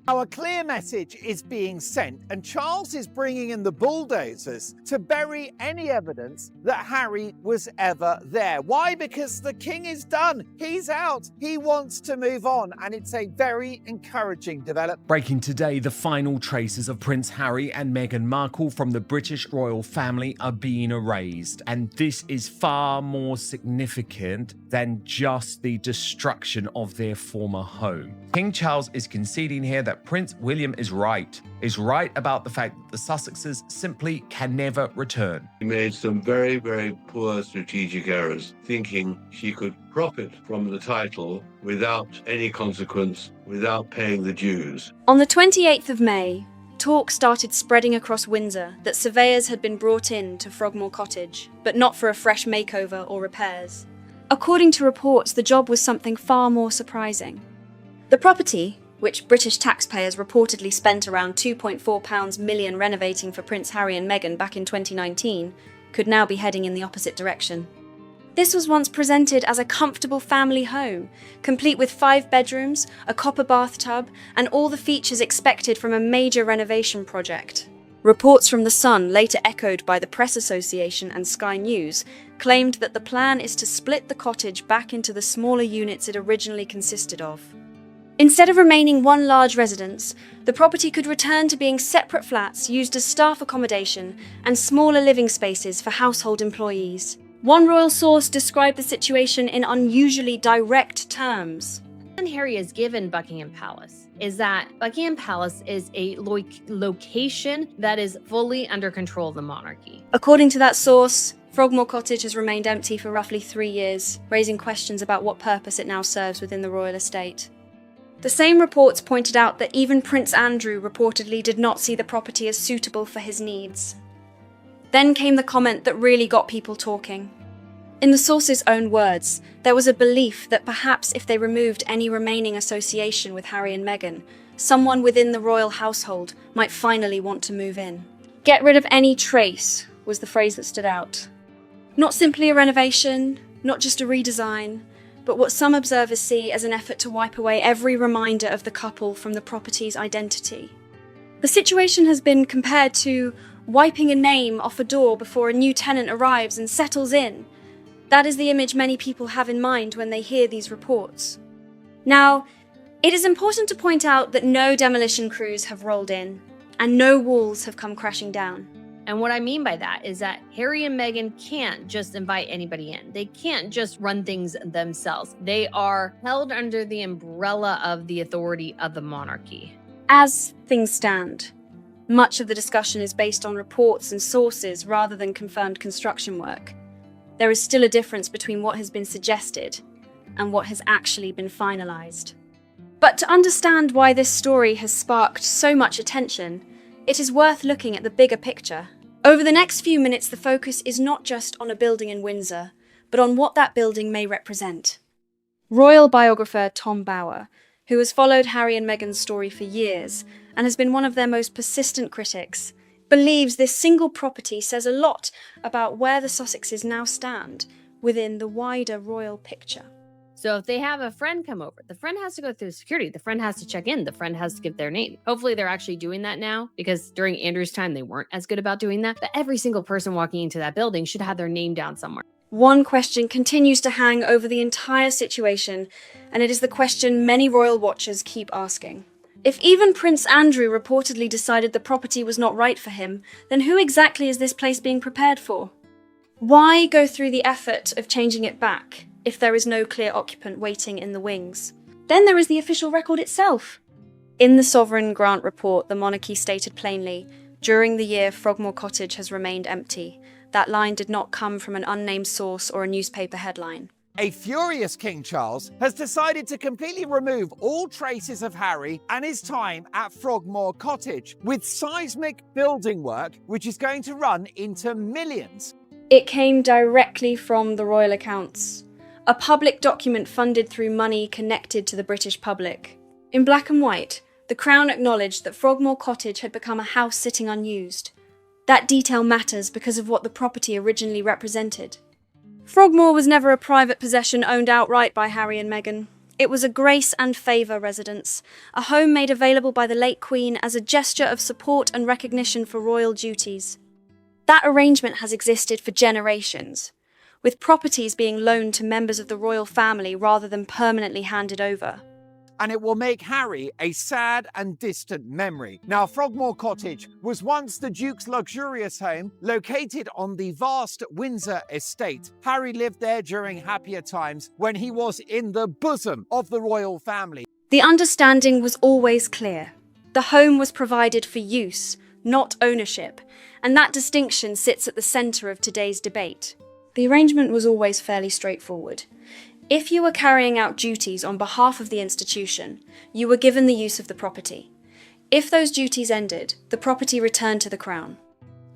Now, a clear message is being sent, and Charles is bringing in the bulldozers to bury any evidence that Harry was ever there. Why? Because the king is done. He's out. He wants to move on, and it's a very encouraging development. Breaking today, the final traces of Prince Harry and Meghan Markle from the British royal family are being erased, and this is far more significant than just the destruction of their former home. King Charles is conceding here that Prince William is right about the fact that the Sussexes simply can never return. He made some very, very poor strategic errors, thinking she could profit from the title without any consequence, without paying the dues. On the 28th of May, talk started spreading across Windsor that surveyors had been brought in to Frogmore Cottage, but not for a fresh makeover or repairs. According to reports, the job was something far more surprising. The property, which British taxpayers reportedly spent around £2.4 million renovating for Prince Harry and Meghan back in 2019, could now be heading in the opposite direction. This was once presented as a comfortable family home, complete with 5 bedrooms, a copper bathtub, and all the features expected from a major renovation project. Reports from The Sun, later echoed by the Press Association and Sky News, claimed that the plan is to split the cottage back into the smaller units it originally consisted of. Instead of remaining one large residence, the property could return to being separate flats used as staff accommodation and smaller living spaces for household employees. One royal source described the situation in unusually direct terms. Harry is given Buckingham Palace is that Buckingham Palace is a location that is fully under control of the monarchy. According to that source, Frogmore Cottage has remained empty for roughly 3 years, raising questions about what purpose it now serves within the royal estate. The same reports pointed out that even Prince Andrew reportedly did not see the property as suitable for his needs. Then came the comment that really got people talking. In the source's own words, there was a belief that perhaps if they removed any remaining association with Harry and Meghan, someone within the royal household might finally want to move in. Get rid of any trace was the phrase that stood out. Not simply a renovation, not just a redesign, but what some observers see as an effort to wipe away every reminder of the couple from the property's identity. The situation has been compared to wiping a name off a door before a new tenant arrives and settles in. That is the image many people have in mind when they hear these reports. Now, it is important to point out that no demolition crews have rolled in, and no walls have come crashing down. And what I mean by that is that Harry and Meghan can't just invite anybody in. They can't just run things themselves. They are held under the umbrella of the authority of the monarchy. As things stand, much of the discussion is based on reports and sources rather than confirmed construction work. There is still a difference between what has been suggested and what has actually been finalized. But to understand why this story has sparked so much attention, it is worth looking at the bigger picture. Over the next few minutes, the focus is not just on a building in Windsor, but on what that building may represent. Royal biographer Tom Bower, who has followed Harry and Meghan's story for years and has been one of their most persistent critics, believes this single property says a lot about where the Sussexes now stand within the wider royal picture. So if they have a friend come over, the friend has to go through security. The friend has to check in. The friend has to give their name. Hopefully they're actually doing that now, because during Andrew's time, they weren't as good about doing that. But every single person walking into that building should have their name down somewhere. One question continues to hang over the entire situation, and it is the question many royal watchers keep asking. If even Prince Andrew reportedly decided the property was not right for him, then who exactly is this place being prepared for? Why go through the effort of changing it back if there is no clear occupant waiting in the wings? Then there is the official record itself. In the Sovereign Grant Report, the monarchy stated plainly, during the year Frogmore Cottage has remained empty. That line did not come from an unnamed source or a newspaper headline. A furious King Charles has decided to completely remove all traces of Harry and his time at Frogmore Cottage, with seismic building work which is going to run into millions. It came directly from the royal accounts, a public document funded through money connected to the British public. In black and white, the Crown acknowledged that Frogmore Cottage had become a house sitting unused. That detail matters because of what the property originally represented. Frogmore was never a private possession owned outright by Harry and Meghan. It was a grace and favour residence, a home made available by the late Queen as a gesture of support and recognition for royal duties. That arrangement has existed for generations, with properties being loaned to members of the royal family rather than permanently handed over. And it will make Harry a sad and distant memory. Now, Frogmore Cottage was once the Duke's luxurious home, located on the vast Windsor estate. Harry lived there during happier times when he was in the bosom of the royal family. The understanding was always clear. The home was provided for use, not ownership, and that distinction sits at the centre of today's debate. The arrangement was always fairly straightforward. If you were carrying out duties on behalf of the institution, you were given the use of the property. If those duties ended, the property returned to the Crown.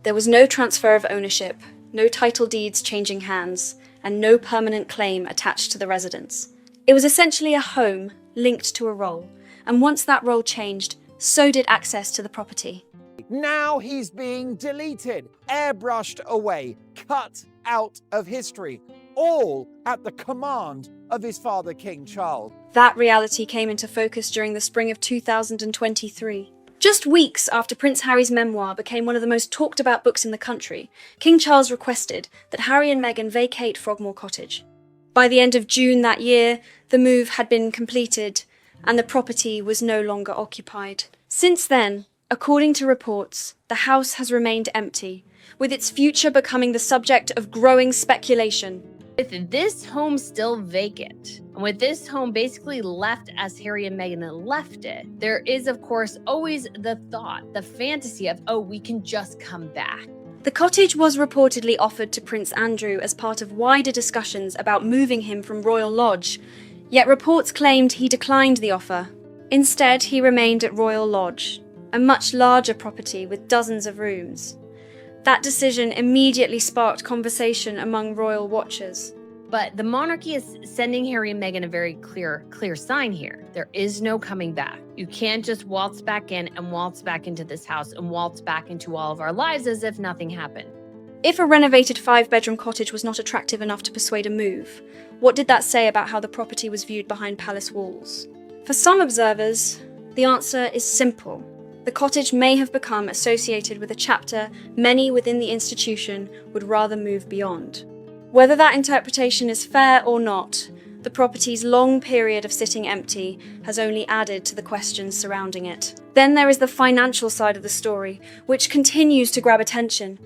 There was no transfer of ownership, no title deeds changing hands, and no permanent claim attached to the residence. It was essentially a home linked to a role, and once that role changed, so did access to the property. Now he's being deleted, airbrushed away, cut out of history, all at the command of his father, King Charles. That reality came into focus during the spring of 2023. Just weeks after Prince Harry's memoir became one of the most talked about books in the country, King Charles requested that Harry and Meghan vacate Frogmore Cottage. By the end of June that year, the move had been completed and the property was no longer occupied. Since then, according to reports, the house has remained empty, with its future becoming the subject of growing speculation. With this home still vacant, and with this home basically left as Harry and Meghan left it, there is, of course, always the thought, the fantasy of, oh, we can just come back. The cottage was reportedly offered to Prince Andrew as part of wider discussions about moving him from Royal Lodge, yet reports claimed he declined the offer. Instead, he remained at Royal Lodge, a much larger property with dozens of rooms. That decision immediately sparked conversation among royal watchers. But the monarchy is sending Harry and Meghan a very clear sign here. There is no coming back. You can't just waltz back in and waltz back into this house and waltz back into all of our lives as if nothing happened. If a renovated 5-bedroom cottage was not attractive enough to persuade a move, what did that say about how the property was viewed behind palace walls? For some observers, the answer is simple. The cottage may have become associated with a chapter many within the institution would rather move beyond. Whether that interpretation is fair or not, the property's long period of sitting empty has only added to the questions surrounding it. Then there is the financial side of the story, which continues to grab attention.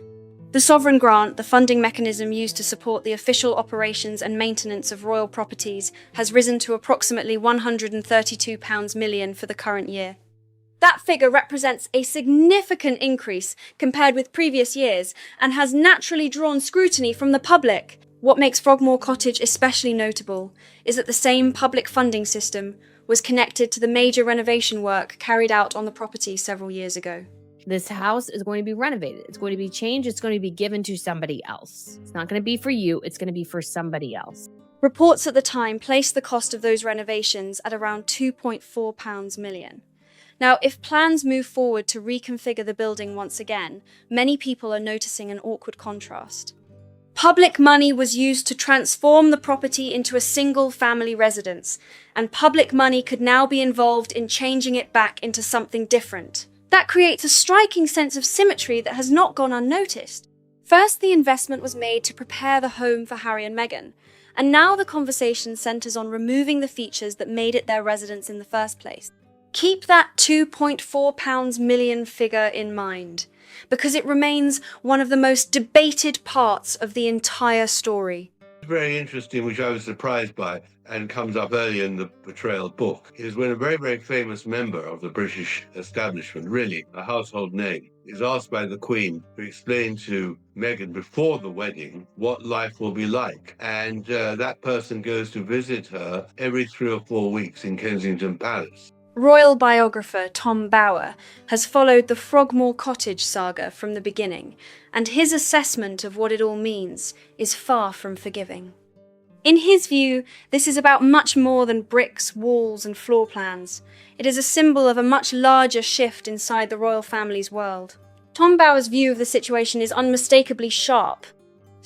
The sovereign grant, the funding mechanism used to support the official operations and maintenance of royal properties, has risen to approximately £132 million for the current year. That figure represents a significant increase compared with previous years and has naturally drawn scrutiny from the public. What makes Frogmore Cottage especially notable is that the same public funding system was connected to the major renovation work carried out on the property several years ago. This house is going to be renovated. It's going to be changed. It's going to be given to somebody else. It's not going to be for you. It's going to be for somebody else. Reports at the time placed the cost of those renovations at around £2.4 million. Now, if plans move forward to reconfigure the building once again, many people are noticing an awkward contrast. Public money was used to transform the property into a single-family residence, and public money could now be involved in changing it back into something different. That creates a striking sense of symmetry that has not gone unnoticed. First, the investment was made to prepare the home for Harry and Meghan, and now the conversation centres on removing the features that made it their residence in the first place. Keep that £2.4 million figure in mind, because it remains one of the most debated parts of the entire story. Very interesting, which I was surprised by, and comes up early in the Betrayal book, is when a very, very famous member of the British establishment, really a household name, is asked by the Queen to explain to Meghan before the wedding what life will be like. And that person goes to visit her every 3 or 4 weeks in Kensington Palace. Royal biographer Tom Bower has followed the Frogmore Cottage saga from the beginning, and his assessment of what it all means is far from forgiving. In his view, this is about much more than bricks, walls, and floor plans. It is a symbol of a much larger shift inside the royal family's world. Tom Bower's view of the situation is unmistakably sharp.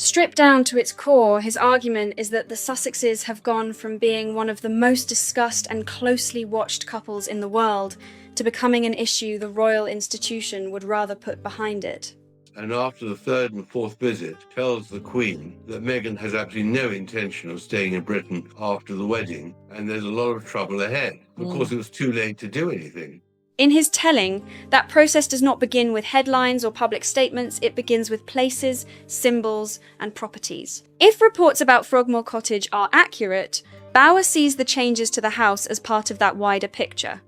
Stripped down to its core, his argument is that the Sussexes have gone from being one of the most discussed and closely watched couples in the world to becoming an issue the royal institution would rather put behind it. And after the third and fourth visit, tells the Queen that Meghan has absolutely no intention of staying in Britain after the wedding, and there's a lot of trouble ahead. Of course, it was too late to do anything. In his telling, that process does not begin with headlines or public statements, it begins with places, symbols, and properties. If reports about Frogmore Cottage are accurate, Bower sees the changes to the house as part of that wider picture.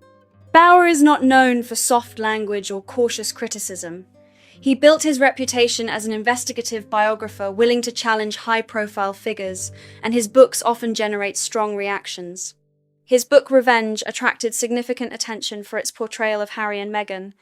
Bower is not known for soft language or cautious criticism. He built his reputation as an investigative biographer willing to challenge high-profile figures, and his books often generate strong reactions. His book Revenge attracted significant attention for its portrayal of Harry and Meghan,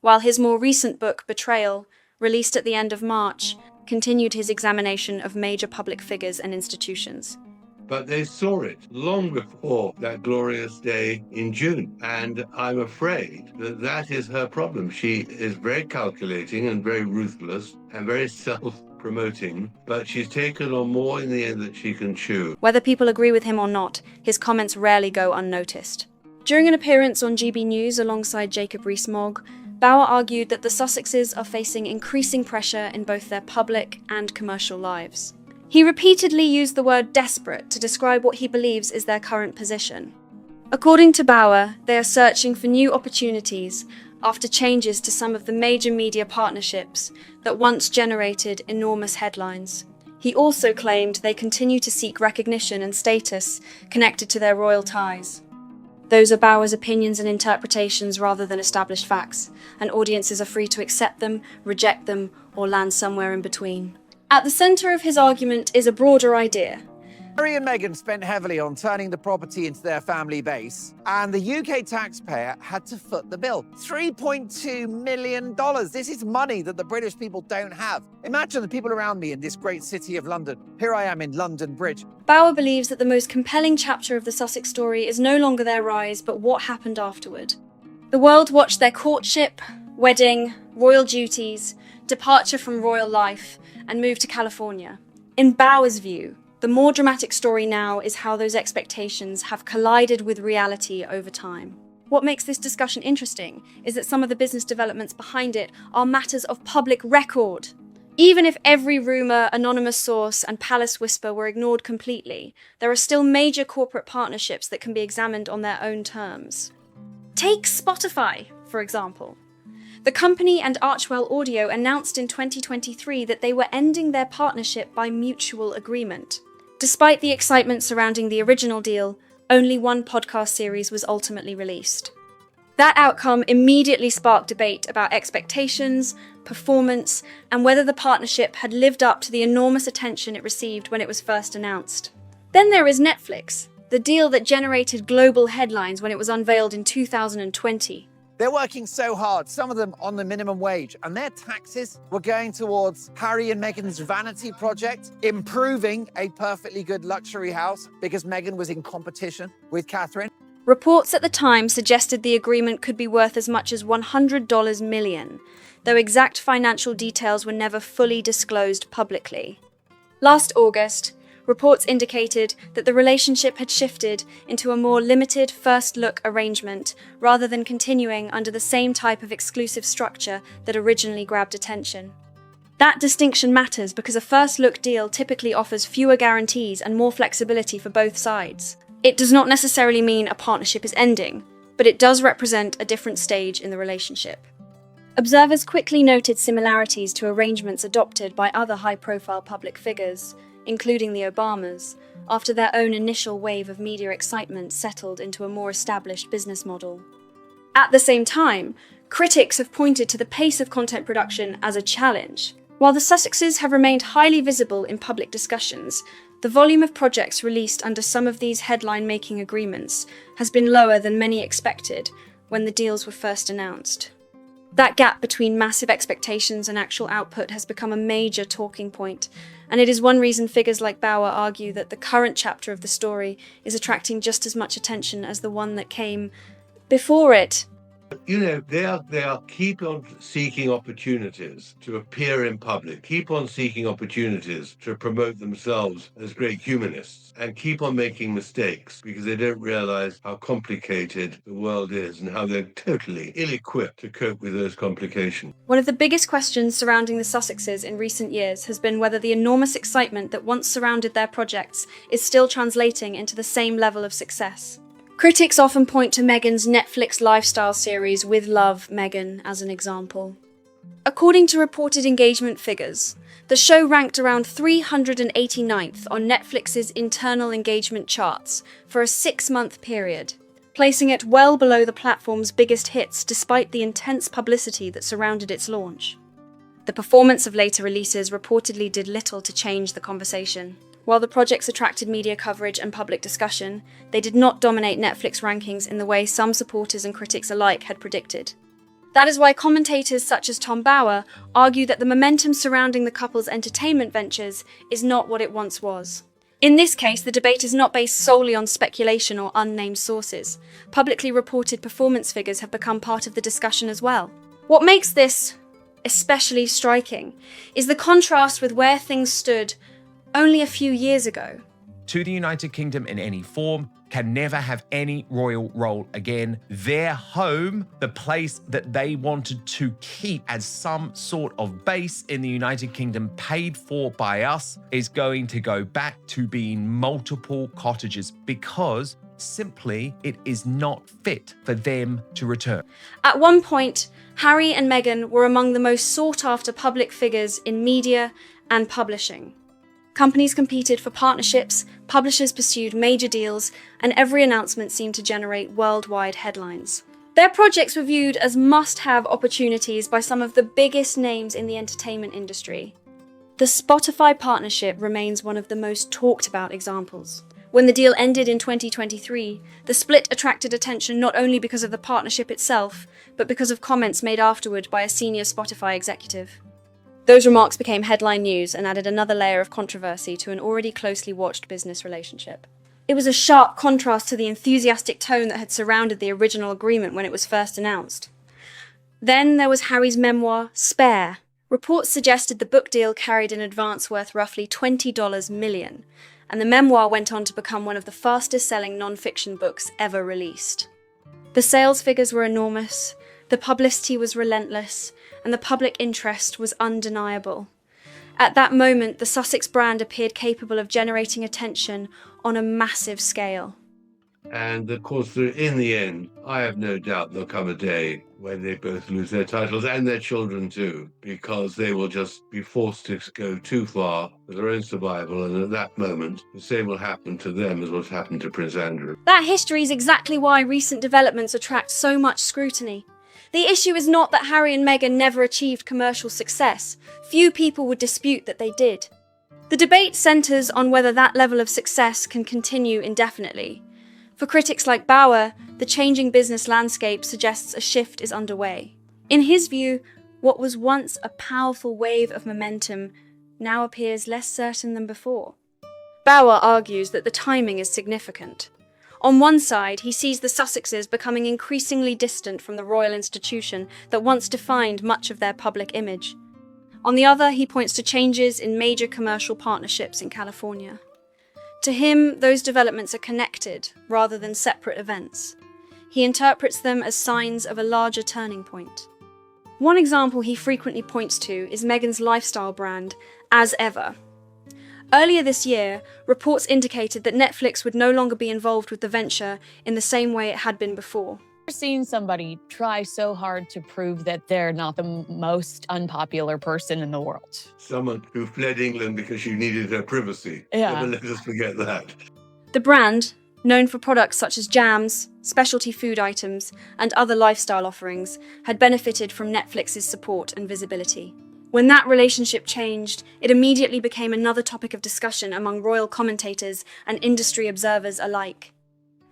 while his more recent book, Betrayal, released at the end of March, continued his examination of major public figures and institutions. But they saw it long before that glorious day in June. And I'm afraid that that is her problem. She is very calculating and very ruthless and very self-promoting, but she's taken on more in the end than she can chew. Whether people agree with him or not, his comments rarely go unnoticed. During an appearance on GB News alongside Jacob Rees-Mogg, Bower argued that the Sussexes are facing increasing pressure in both their public and commercial lives. He repeatedly used the word desperate to describe what he believes is their current position. According to Bower, they are searching for new opportunities after changes to some of the major media partnerships that once generated enormous headlines. He also claimed they continue to seek recognition and status connected to their royal ties. Those are Bower's opinions and interpretations rather than established facts, and audiences are free to accept them, reject them, or land somewhere in between. At the centre of his argument is a broader idea. Harry and Meghan spent heavily on turning the property into their family base, and the UK taxpayer had to foot the bill. $3.2 million. This is money that the British people don't have. Imagine the people around me in this great city of London. Here I am in London Bridge. Bower believes that the most compelling chapter of the Sussex story is no longer their rise, but what happened afterward. The world watched their courtship, wedding, royal duties, departure from royal life, and moved to California. In Bower's view, the more dramatic story now is how those expectations have collided with reality over time. What makes this discussion interesting is that some of the business developments behind it are matters of public record. Even if every rumour, anonymous source, and palace whisper were ignored completely, there are still major corporate partnerships that can be examined on their own terms. Take Spotify, for example. The company and Archwell Audio announced in 2023 that they were ending their partnership by mutual agreement. Despite the excitement surrounding the original deal, only one podcast series was ultimately released. That outcome immediately sparked debate about expectations, performance, and whether the partnership had lived up to the enormous attention it received when it was first announced. Then there is Netflix, the deal that generated global headlines when it was unveiled in 2020. They're working so hard, some of them on the minimum wage, and their taxes were going towards Harry and Meghan's vanity project, improving a perfectly good luxury house because Meghan was in competition with Catherine. Reports at the time suggested the agreement could be worth as much as $100 million, though exact financial details were never fully disclosed publicly. Last August, reports indicated that the relationship had shifted into a more limited first-look arrangement rather than continuing under the same type of exclusive structure that originally grabbed attention. That distinction matters because a first-look deal typically offers fewer guarantees and more flexibility for both sides. It does not necessarily mean a partnership is ending, but it does represent a different stage in the relationship. Observers quickly noted similarities to arrangements adopted by other high-profile public figures, including the Obamas, after their own initial wave of media excitement settled into a more established business model. At the same time, critics have pointed to the pace of content production as a challenge. While the Sussexes have remained highly visible in public discussions, the volume of projects released under some of these headline-making agreements has been lower than many expected when the deals were first announced. That gap between massive expectations and actual output has become a major talking point, and it is one reason figures like Bower argue that the current chapter of the story is attracting just as much attention as the one that came before it. You know, they are keep on seeking opportunities to appear in public, keep on seeking opportunities to promote themselves as great humanists, and keep on making mistakes because they don't realize how complicated the world is and how they're totally ill-equipped to cope with those complications. One of the biggest questions surrounding the Sussexes in recent years has been whether the enormous excitement that once surrounded their projects is still translating into the same level of success. Critics often point to Meghan's Netflix lifestyle series With Love, Meghan as an example. According to reported engagement figures, the show ranked around 389th on Netflix's internal engagement charts for a 6-month period, placing it well below the platform's biggest hits despite the intense publicity that surrounded its launch. The performance of later releases reportedly did little to change the conversation. While the projects attracted media coverage and public discussion, they did not dominate Netflix rankings in the way some supporters and critics alike had predicted. That is why commentators such as Tom Bauer argue that the momentum surrounding the couple's entertainment ventures is not what it once was. In this case, the debate is not based solely on speculation or unnamed sources. Publicly reported performance figures have become part of the discussion as well. What makes this especially striking is the contrast with where things stood only a few years ago. To the United Kingdom in any form can never have any royal role again. Their home, the place that they wanted to keep as some sort of base in the United Kingdom paid for by us, is going to go back to being multiple cottages because simply it is not fit for them to return. At one point, Harry and Meghan were among the most sought-after public figures in media and publishing. Companies competed for partnerships, publishers pursued major deals, and every announcement seemed to generate worldwide headlines. Their projects were viewed as must-have opportunities by some of the biggest names in the entertainment industry. The Spotify partnership remains one of the most talked-about examples. When the deal ended in 2023, the split attracted attention not only because of the partnership itself, but because of comments made afterward by a senior Spotify executive. Those remarks became headline news and added another layer of controversy to an already closely watched business relationship. It was a sharp contrast to the enthusiastic tone that had surrounded the original agreement when it was first announced. Then there was Harry's memoir, Spare. Reports suggested the book deal carried an advance worth roughly $20 million, and the memoir went on to become one of the fastest-selling non-fiction books ever released. The sales figures were enormous, the publicity was relentless, and the public interest was undeniable. At that moment, the Sussex brand appeared capable of generating attention on a massive scale. And of course, in the end, I have no doubt there'll come a day when they both lose their titles and their children too, because they will just be forced to go too far for their own survival. And at that moment, the same will happen to them as what's happened to Prince Andrew. That history is exactly why recent developments attract so much scrutiny. The issue is not that Harry and Meghan never achieved commercial success. Few people would dispute that they did. The debate centres on whether that level of success can continue indefinitely. For critics like Bauer, the changing business landscape suggests a shift is underway. In his view, what was once a powerful wave of momentum now appears less certain than before. Bauer argues that the timing is significant. On one side, he sees the Sussexes becoming increasingly distant from the royal institution that once defined much of their public image. On the other, he points to changes in major commercial partnerships in California. To him, those developments are connected rather than separate events. He interprets them as signs of a larger turning point. One example he frequently points to is Meghan's lifestyle brand, As Ever. Earlier this year, reports indicated that Netflix would no longer be involved with the venture in the same way it had been before. I've seen somebody try so hard to prove that they're not the most unpopular person in the world. Someone who fled England because she needed her privacy. Yeah. Never let us forget that. The brand, known for products such as jams, specialty food items, and other lifestyle offerings, had benefited from Netflix's support and visibility. When that relationship changed, it immediately became another topic of discussion among royal commentators and industry observers alike.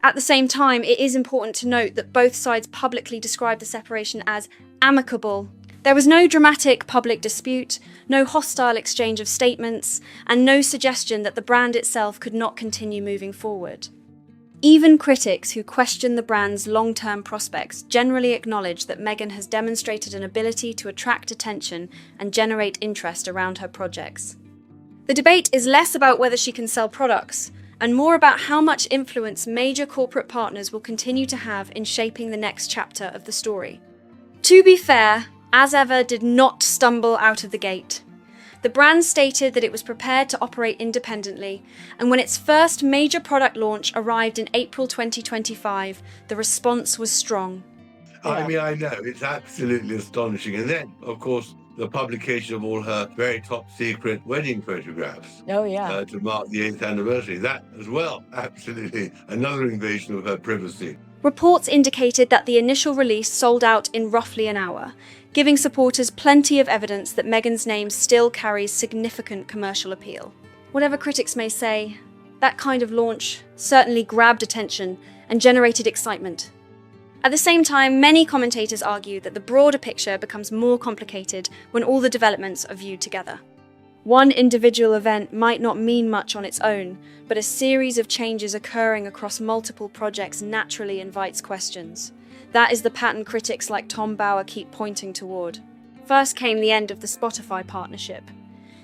At the same time, it is important to note that both sides publicly described the separation as amicable. There was no dramatic public dispute, no hostile exchange of statements, and no suggestion that the brand itself could not continue moving forward. Even critics who question the brand's long-term prospects generally acknowledge that Meghan has demonstrated an ability to attract attention and generate interest around her projects. The debate is less about whether she can sell products, and more about how much influence major corporate partners will continue to have in shaping the next chapter of the story. To be fair, As Ever did not stumble out of the gate. The brand stated that it was prepared to operate independently, and when its first major product launch arrived in April 2025, the response was strong. I mean, I know, it's absolutely astonishing. And then, of course, the publication of all her very top secret wedding photographs Oh, yeah. to mark the 8th anniversary. That as well, absolutely another invasion of her privacy. Reports indicated that the initial release sold out in roughly an hour, giving supporters plenty of evidence that Meghan's name still carries significant commercial appeal. Whatever critics may say, that kind of launch certainly grabbed attention and generated excitement. At the same time, many commentators argue that the broader picture becomes more complicated when all the developments are viewed together. One individual event might not mean much on its own, but a series of changes occurring across multiple projects naturally invites questions. That is the pattern critics like Tom Bauer keep pointing toward. First came the end of the Spotify partnership.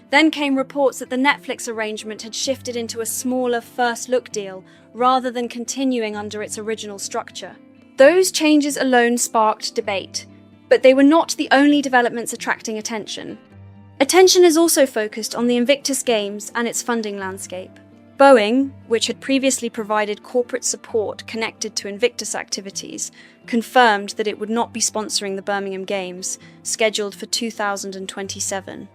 Then came reports that the Netflix arrangement had shifted into a smaller first-look deal rather than continuing under its original structure. Those changes alone sparked debate, but they were not the only developments attracting attention. Attention is also focused on the Invictus Games and its funding landscape. Boeing, which had previously provided corporate support connected to Invictus activities, confirmed that it would not be sponsoring the Birmingham Games, scheduled for 2027.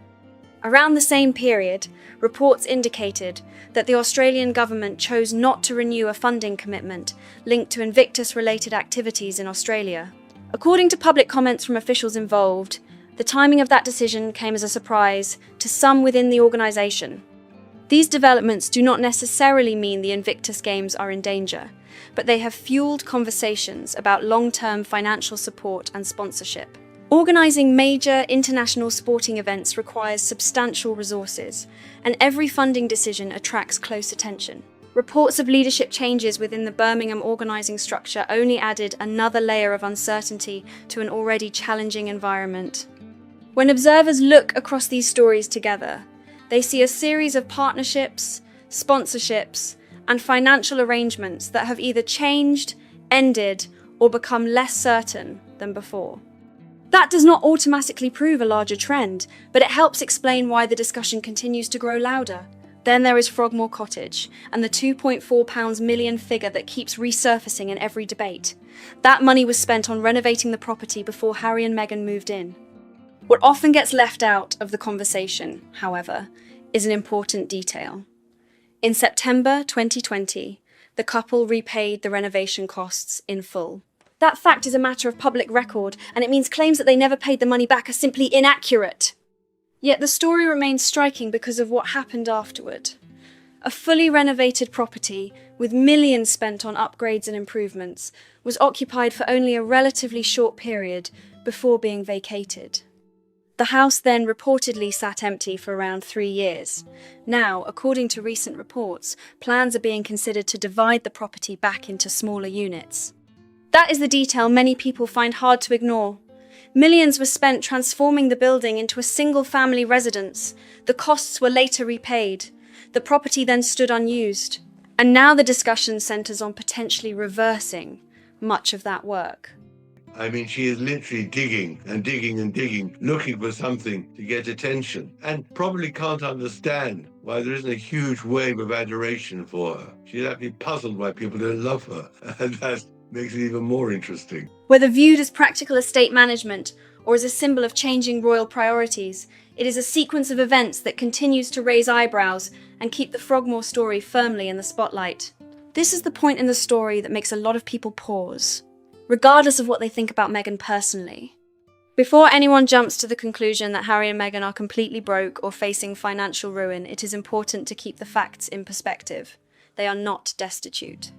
Around the same period, reports indicated that the Australian government chose not to renew a funding commitment linked to Invictus-related activities in Australia. According to public comments from officials involved, the timing of that decision came as a surprise to some within the organisation. These developments do not necessarily mean the Invictus Games are in danger, but they have fueled conversations about long-term financial support and sponsorship. Organising major international sporting events requires substantial resources, and every funding decision attracts close attention. Reports of leadership changes within the Birmingham organising structure only added another layer of uncertainty to an already challenging environment. When observers look across these stories together, they see a series of partnerships, sponsorships, and financial arrangements that have either changed, ended, or become less certain than before. That does not automatically prove a larger trend, but it helps explain why the discussion continues to grow louder. Then there is Frogmore Cottage, and the £2.4 million figure that keeps resurfacing in every debate. That money was spent on renovating the property before Harry and Meghan moved in. What often gets left out of the conversation, however, is an important detail. In September 2020, the couple repaid the renovation costs in full. That fact is a matter of public record, and it means claims that they never paid the money back are simply inaccurate. Yet the story remains striking because of what happened afterward. A fully renovated property, with millions spent on upgrades and improvements, was occupied for only a relatively short period before being vacated. The house then reportedly sat empty for around 3 years. Now, according to recent reports, plans are being considered to divide the property back into smaller units. That is the detail many people find hard to ignore. Millions were spent transforming the building into a single-family residence. The costs were later repaid. The property then stood unused. And now the discussion centres on potentially reversing much of that work. I mean, she is literally digging and digging and digging, looking for something to get attention, and probably can't understand why there isn't a huge wave of adoration for her. She's actually puzzled why people don't love her, and that makes it even more interesting. Whether viewed as practical estate management or as a symbol of changing royal priorities, it is a sequence of events that continues to raise eyebrows and keep the Frogmore story firmly in the spotlight. This is the point in the story that makes a lot of people pause, regardless of what they think about Meghan personally. Before anyone jumps to the conclusion that Harry and Meghan are completely broke or facing financial ruin, it is important to keep the facts in perspective. They are not destitute.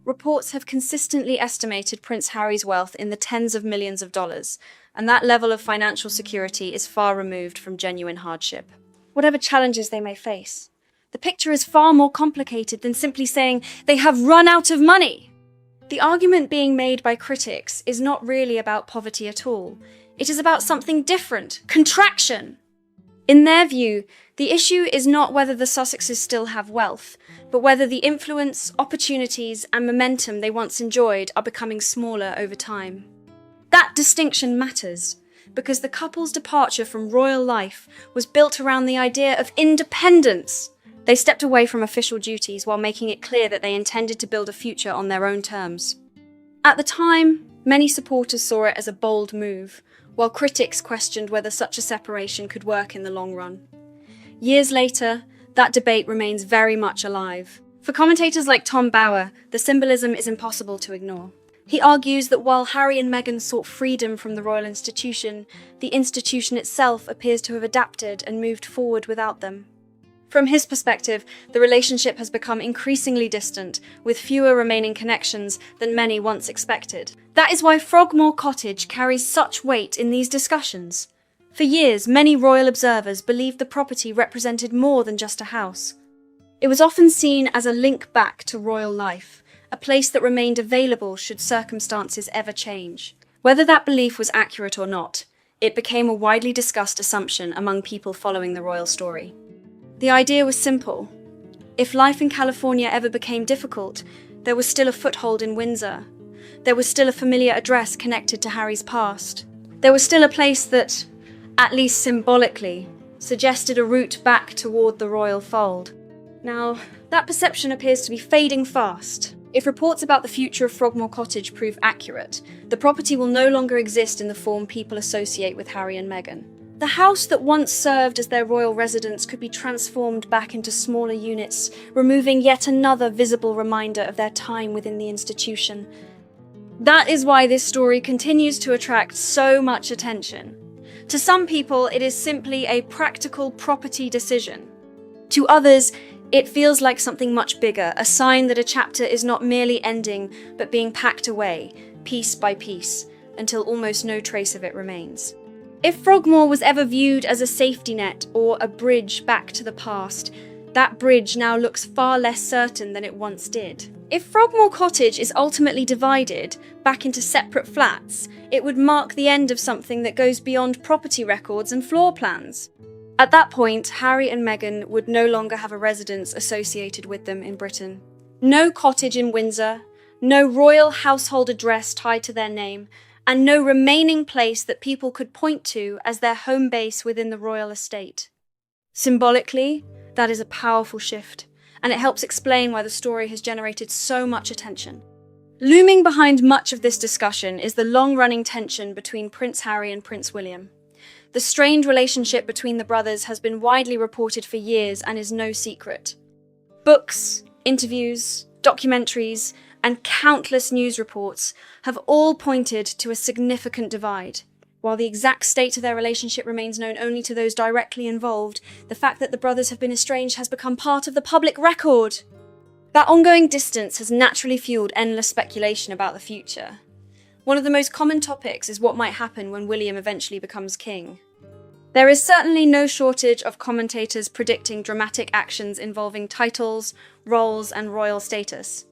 Reports have consistently estimated Prince Harry's wealth in the tens of millions of dollars, and that level of financial security is far removed from genuine hardship. Whatever challenges they may face, The picture is far more complicated than simply saying they have run out of money. The argument being made by critics is not really about poverty at all. It is about something different: contraction. In their view, the issue is not whether the Sussexes still have wealth, but whether the influence, opportunities, and momentum they once enjoyed are becoming smaller over time. That distinction matters, because the couple's departure from royal life was built around the idea of independence. They stepped away from official duties while making it clear that they intended to build a future on their own terms. At the time, many supporters saw it as a bold move, while critics questioned whether such a separation could work in the long run. Years later, that debate remains very much alive. For commentators like Tom Bower, the symbolism is impossible to ignore. He argues that while Harry and Meghan sought freedom from the royal institution, the institution itself appears to have adapted and moved forward without them. From his perspective, the relationship has become increasingly distant, with fewer remaining connections than many once expected. That is why Frogmore Cottage carries such weight in these discussions. For years, many royal observers believed the property represented more than just a house. It was often seen as a link back to royal life, a place that remained available should circumstances ever change. Whether that belief was accurate or not, it became a widely discussed assumption among people following the royal story. The idea was simple. If life in California ever became difficult, there was still a foothold in Windsor. There was still a familiar address connected to Harry's past. There was still a place that, at least symbolically, suggested a route back toward the royal fold. Now, that perception appears to be fading fast. If reports about the future of Frogmore Cottage prove accurate, the property will no longer exist in the form people associate with Harry and Meghan. The house that once served as their royal residence could be transformed back into smaller units, removing yet another visible reminder of their time within the institution. That is why this story continues to attract so much attention. To some people, it is simply a practical property decision. To others, it feels like something much bigger, a sign that a chapter is not merely ending, but being packed away, piece by piece, until almost no trace of it remains. If Frogmore was ever viewed as a safety net or a bridge back to the past, that bridge now looks far less certain than it once did. If Frogmore Cottage is ultimately divided back into separate flats, it would mark the end of something that goes beyond property records and floor plans. At that point, Harry and Meghan would no longer have a residence associated with them in Britain. No cottage in Windsor, no royal household address tied to their name, and no remaining place that people could point to as their home base within the royal estate. Symbolically, that is a powerful shift, and it helps explain why the story has generated so much attention. Looming behind much of this discussion is the long-running tension between Prince Harry and Prince William. The strained relationship between the brothers has been widely reported for years and is no secret. Books, interviews, documentaries, and countless news reports have all pointed to a significant divide. While the exact state of their relationship remains known only to those directly involved, the fact that the brothers have been estranged has become part of the public record. That ongoing distance has naturally fueled endless speculation about the future. One of the most common topics is what might happen when William eventually becomes king. There is certainly no shortage of commentators predicting dramatic actions involving titles, roles, and royal status.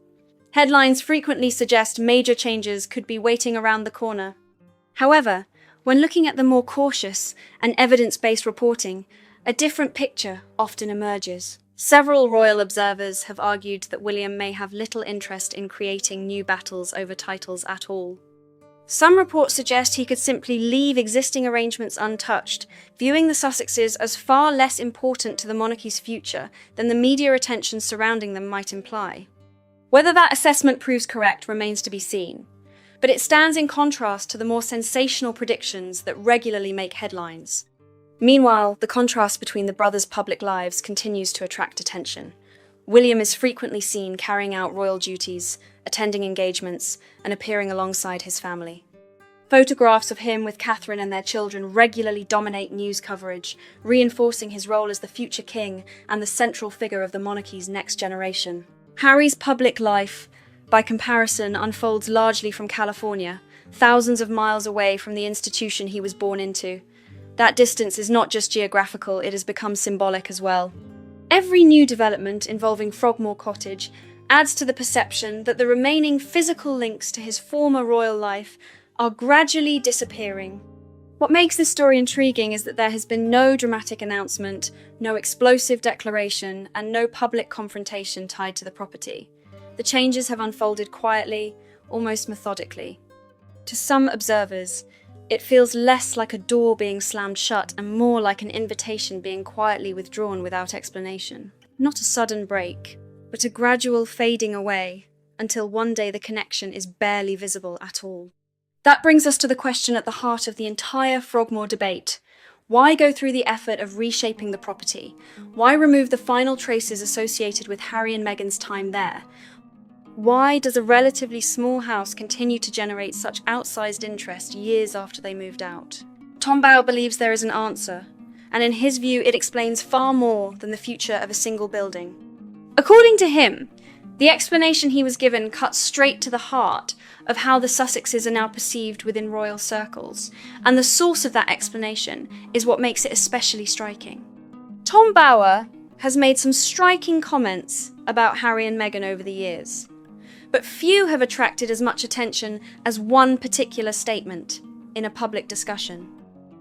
Headlines frequently suggest major changes could be waiting around the corner. However, when looking at the more cautious and evidence-based reporting, a different picture often emerges. Several royal observers have argued that William may have little interest in creating new battles over titles at all. Some reports suggest he could simply leave existing arrangements untouched, viewing the Sussexes as far less important to the monarchy's future than the media attention surrounding them might imply. Whether that assessment proves correct remains to be seen, but it stands in contrast to the more sensational predictions that regularly make headlines. Meanwhile, the contrast between the brothers' public lives continues to attract attention. William is frequently seen carrying out royal duties, attending engagements, and appearing alongside his family. Photographs of him with Catherine and their children regularly dominate news coverage, reinforcing his role as the future king and the central figure of the monarchy's next generation. Harry's public life, by comparison, unfolds largely from California, thousands of miles away from the institution he was born into. That distance is not just geographical, it has become symbolic as well. Every new development involving Frogmore Cottage adds to the perception that the remaining physical links to his former royal life are gradually disappearing. What makes this story intriguing is that there has been no dramatic announcement, no explosive declaration, and no public confrontation tied to the property. The changes have unfolded quietly, almost methodically. To some observers, it feels less like a door being slammed shut and more like an invitation being quietly withdrawn without explanation. Not a sudden break, but a gradual fading away until one day the connection is barely visible at all. That brings us to the question at the heart of the entire Frogmore debate. Why go through the effort of reshaping the property? Why remove the final traces associated with Harry and Meghan's time there? Why does a relatively small house continue to generate such outsized interest years after they moved out? Tom Bower believes there is an answer, and in his view it explains far more than the future of a single building. According to him, the explanation he was given cuts straight to the heart of how the Sussexes are now perceived within royal circles, and the source of that explanation is what makes it especially striking. Tom Bower has made some striking comments about Harry and Meghan over the years, but few have attracted as much attention as one particular statement in a public discussion.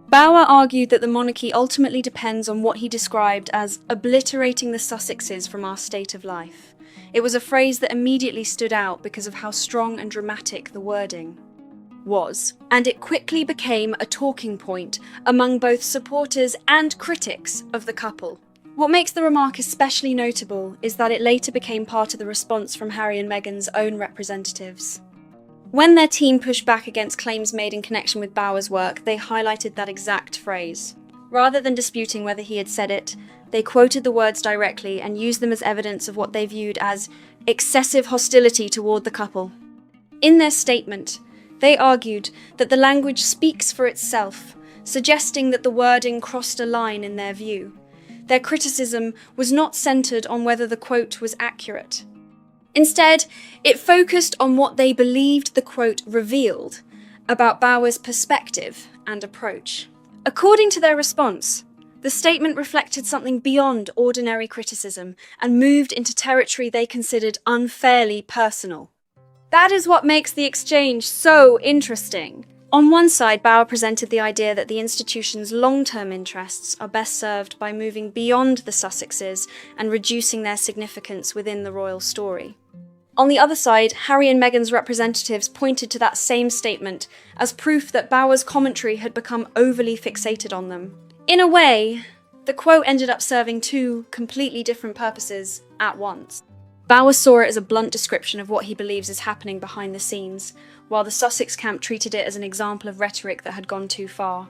Bower argued that the monarchy ultimately depends on what he described as obliterating the Sussexes from our state of life. It was a phrase that immediately stood out because of how strong and dramatic the wording was, and it quickly became a talking point among both supporters and critics of the couple. What makes the remark especially notable is that it later became part of the response from Harry and Meghan's own representatives. When their team pushed back against claims made in connection with Bower's work, they highlighted that exact phrase. Rather than disputing whether he had said it, they quoted the words directly and used them as evidence of what they viewed as excessive hostility toward the couple. In their statement, they argued that the language speaks for itself, suggesting that the wording crossed a line in their view. Their criticism was not centered on whether the quote was accurate. Instead, it focused on what they believed the quote revealed about Bower's perspective and approach. According to their response, the statement reflected something beyond ordinary criticism and moved into territory they considered unfairly personal. That is what makes the exchange so interesting. On one side, Bower presented the idea that the institution's long-term interests are best served by moving beyond the Sussexes and reducing their significance within the royal story. On the other side, Harry and Meghan's representatives pointed to that same statement as proof that Bower's commentary had become overly fixated on them. In a way, the quote ended up serving two completely different purposes at once. Bower saw it as a blunt description of what he believes is happening behind the scenes, while the Sussex camp treated it as an example of rhetoric that had gone too far.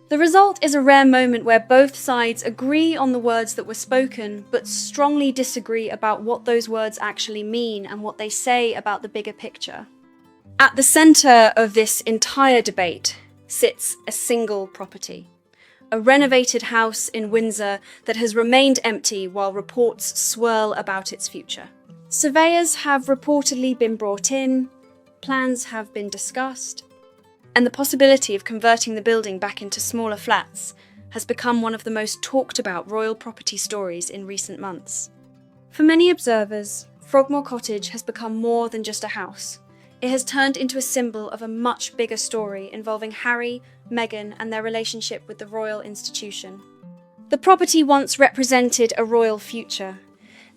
The result is a rare moment where both sides agree on the words that were spoken, but strongly disagree about what those words actually mean and what they say about the bigger picture. At the centre of this entire debate sits a single property. A renovated house in Windsor that has remained empty while reports swirl about its future. Surveyors have reportedly been brought in, plans have been discussed, and the possibility of converting the building back into smaller flats has become one of the most talked about royal property stories in recent months. For many observers, Frogmore Cottage has become more than just a house. It has turned into a symbol of a much bigger story involving Harry, Meghan, and their relationship with the royal institution. The property once represented a royal future,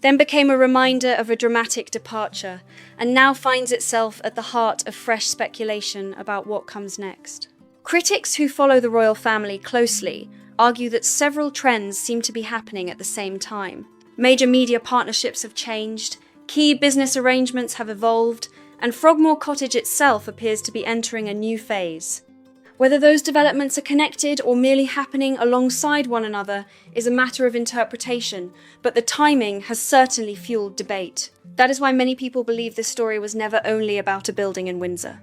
then became a reminder of a dramatic departure, and now finds itself at the heart of fresh speculation about what comes next. Critics who follow the royal family closely argue that several trends seem to be happening at the same time. Major media partnerships have changed, key business arrangements have evolved, and Frogmore Cottage itself appears to be entering a new phase. Whether those developments are connected or merely happening alongside one another is a matter of interpretation, but the timing has certainly fueled debate. That is why many people believe this story was never only about a building in Windsor.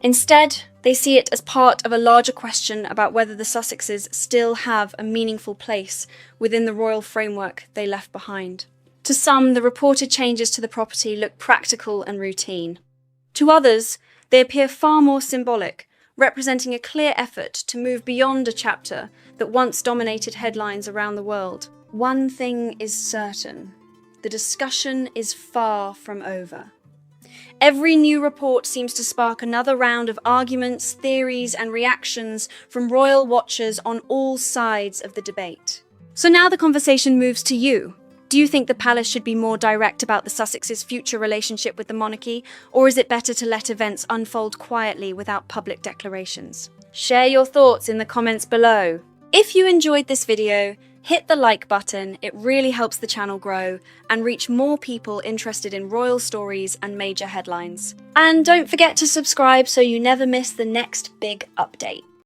Instead, they see it as part of a larger question about whether the Sussexes still have a meaningful place within the royal framework they left behind. To some, the reported changes to the property look practical and routine. To others, they appear far more symbolic, representing a clear effort to move beyond a chapter that once dominated headlines around the world. one thing is certain. The discussion is far from over. Every new report seems to spark another round of arguments, theories, and reactions from royal watchers on all sides of the debate. So now the conversation moves to you. Do you think the palace should be more direct about the Sussexes' future relationship with the monarchy, or is it better to let events unfold quietly without public declarations? Share your thoughts in the comments below. If you enjoyed this video, hit the like button. It really helps the channel grow and reach more people interested in royal stories and major headlines. And don't forget to subscribe so you never miss the next big update.